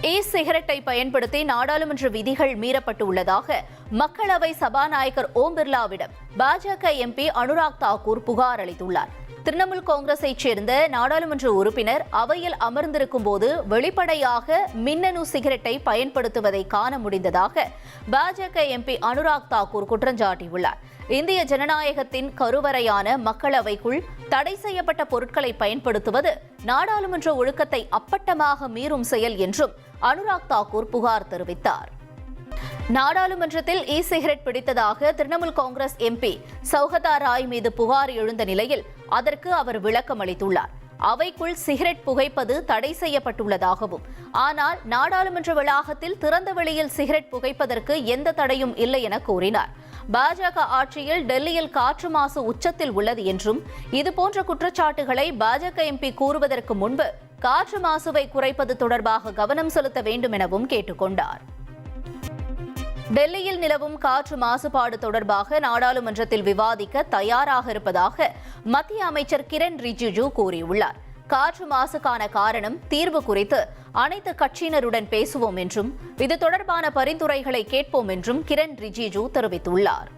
சிகரெட்டை பயன்படுத்தி நாடாளுமன்ற விதிகள் மீறப்பட்டுள்ளதாக மக்களவை சபாநாயகர் ஓம் பிர்லாவிடம் பாஜக எம்பி அனுராக் தாக்கூர் புகார் அளித்துள்ளார். திரிணாமுல் காங்கிரஸைச் சேர்ந்த நாடாளுமன்ற உறுப்பினர் அவையில் அமர்ந்திருக்கும் போது வெளிப்படையாக மின்னணு சிகரெட்டை பயன்படுத்துவதை காண முடிந்ததாக பாஜக எம்பி அனுராக் தாக்கூர் குற்றஞ்சாட்டியுள்ளார். இந்திய ஜனநாயகத்தின் கருவறையான மக்களவைக்குள் தடை செய்யப்பட்ட பொருட்களை பயன்படுத்துவது நாடாளுமன்ற ஒழுக்கத்தை அப்பட்டமாக மீறும் செயல் என்றும் அனுராக் தாக்கூர் புகார் தெரிவித்தார். நாடாளுமன்றத்தில் சிகரெட் பிடித்ததாக திரிணாமுல் காங்கிரஸ் எம்பி சௌகதா ராய் மீது புகார் எழுந்த நிலையில் அதற்கு அவர் விளக்கம் அளித்துள்ளார். அவைக்குள் சிகரெட் புகைப்பது தடை செய்யப்பட்டுள்ளதாகவும், ஆனால் நாடாளுமன்ற வளாகத்தில் திறந்த வெளியில் சிகரெட் புகைப்பதற்கு எந்த தடையும் இல்லை என கூறினார். பாஜக ஆட்சியில் டெல்லியில் காற்று மாசு உச்சத்தில் உள்ளது என்றும், இதுபோன்ற குற்றச்சாட்டுகளை பாஜக எம்பி கூறுவதற்கு முன்பு காற்று மாசுவை குறைப்பது தொடர்பாக கவனம் செலுத்த வேண்டும் எனவும் கேட்டுக் கொண்டார். டெல்லியில் நிலவும் காற்று மாசுபாடு தொடர்பாக நாடாளுமன்றத்தில் விவாதிக்க தயாராக இருப்பதாக மத்திய அமைச்சர் கிரண் ரிஜிஜு கூறியுள்ளார். காற்று மாசுக்கான காரணம், தீர்வு குறித்து அனைத்து கட்சியினருடன் பேசுவோம் என்றும், இது தொடர்பான பரிந்துரைகளை கேட்போம் என்றும் கிரண் ரிஜிஜு தெரிவித்துள்ளார்.